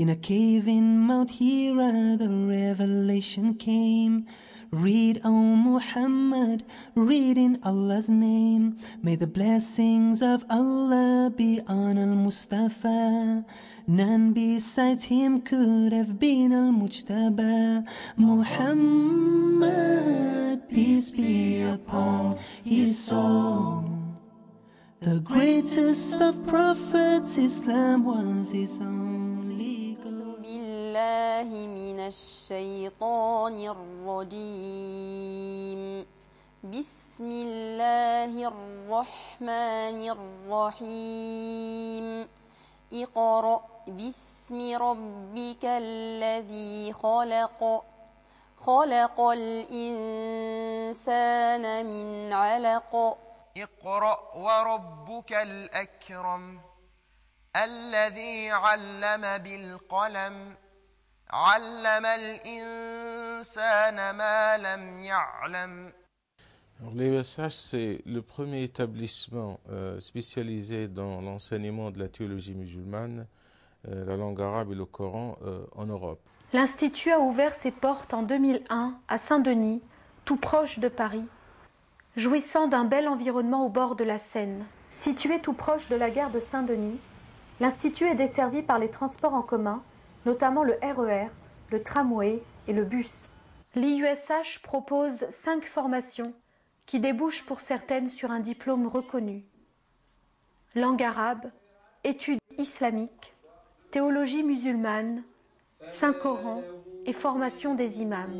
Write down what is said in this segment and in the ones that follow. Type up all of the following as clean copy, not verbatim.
In a cave in Mount Hira, the revelation came. Read, O Muhammad, read in Allah's name. May the blessings of Allah be on Al-Mustafa. None besides him could have been Al-Mujtaba. Muhammad, peace be upon his soul. The greatest of prophets, Islam was his only goal. بالله من الشيطان الرجيم بسم الله الرحمن الرحيم اقرأ باسم ربك الذي خلق خلق الإنسان من علق اقرأ وربك الأكرم الذي علم بالقلم علم الإنسان ما لم يعلم. L'ESH, c'est le premier établissement spécialisé dans l'enseignement de la théologie musulmane, la langue arabe et le Coran en Europe. L'Institut a ouvert ses portes en 2001 à Saint-Denis, tout proche de Paris, jouissant d'un bel environnement au bord de la Seine. Situé tout proche de la gare de Saint-Denis, l'Institut est desservi par les transports en commun, notamment le RER, le tramway et le bus. L'IUSH propose 5 formations qui débouchent pour certaines sur un diplôme reconnu. Langue arabe, études islamiques, théologie musulmane, Saint-Coran et formation des imams.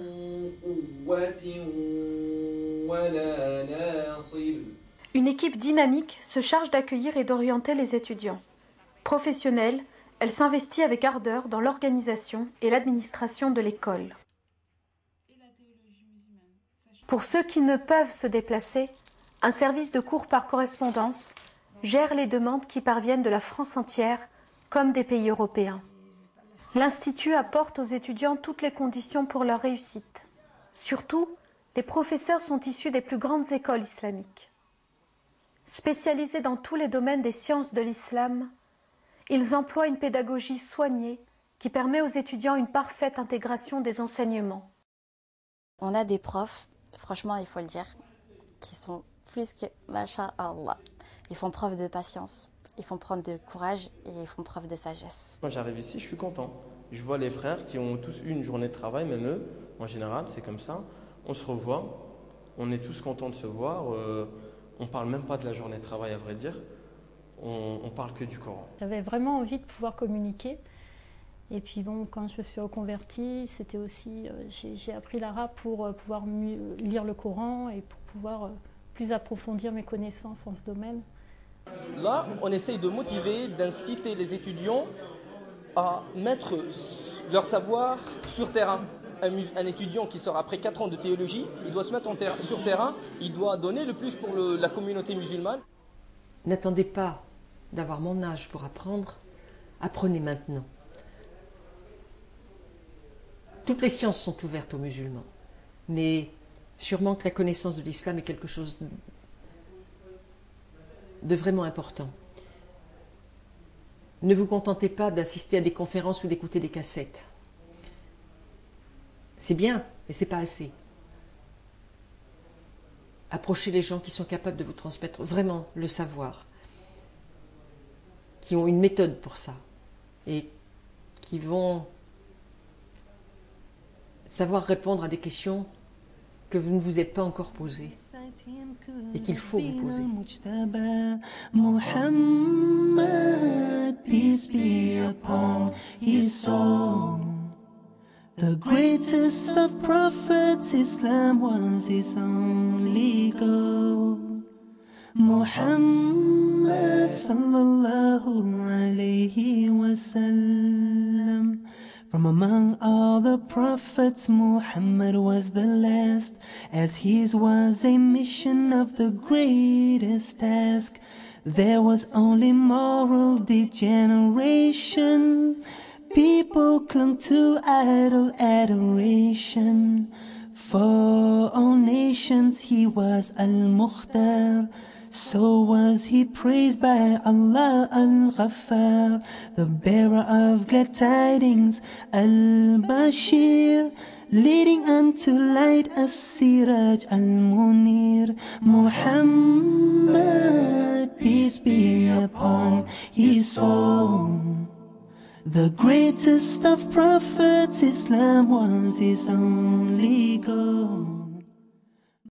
Une équipe dynamique se charge d'accueillir et d'orienter les étudiants. Professionnelle, elle s'investit avec ardeur dans l'organisation et l'administration de l'école. Pour ceux qui ne peuvent se déplacer, un service de cours par correspondance gère les demandes qui parviennent de la France entière comme des pays européens. L'Institut apporte aux étudiants toutes les conditions pour leur réussite. Surtout, les professeurs sont issus des plus grandes écoles islamiques. Spécialisés dans tous les domaines des sciences de l'islam, ils emploient une pédagogie soignée qui permet aux étudiants une parfaite intégration des enseignements. On a des profs, franchement il faut le dire, qui sont plus que masha'Allah. Ils font preuve de patience, ils font preuve de courage et ils font preuve de sagesse. Quand j'arrive ici, je suis content. Je vois les frères qui ont tous eu une journée de travail, même eux, en général, c'est comme ça. On se revoit, on est tous contents de se voir. On ne parle même pas de la journée de travail, à vrai dire. On parle que du Coran. J'avais vraiment envie de pouvoir communiquer. Et puis bon, quand je me suis reconvertie, c'était aussi, j'ai appris l'arabe pour pouvoir mieux lire le Coran et pour pouvoir plus approfondir mes connaissances en ce domaine. Là, on essaye de motiver, d'inciter les étudiants à mettre leur savoir sur terrain. Un étudiant qui sort après 4 ans de théologie, il doit se mettre sur terrain, il doit donner le plus pour la communauté musulmane. N'attendez pas d'avoir mon âge pour apprendre, apprenez maintenant. Toutes les sciences sont ouvertes aux musulmans, mais sûrement que la connaissance de l'islam est quelque chose de vraiment important. Ne vous contentez pas d'assister à des conférences ou d'écouter des cassettes. C'est bien, mais c'est pas assez. Approchez les gens qui sont capables de vous transmettre vraiment le savoir, qui ont une méthode pour ça, et qui vont savoir répondre à des questions que vous ne vous êtes pas encore posées et qu'il faut vous poser. Muhammad, peace be upon his soul. The greatest of prophets, Islam was his only goal. Muhammad sallallahu alayhi wa sallam. From among all the prophets, Muhammad was the last, as his was a mission of the greatest task. There was only moral degeneration. People clung to idol adoration. For all nations he was Al-Mukhtar, So was he praised by Allah Al-Ghaffar, the bearer of glad tidings, Al-Bashir, leading unto light As-Siraj Al-Munir. Muhammad, peace be upon his soul. The greatest of prophets, Islam was his only goal.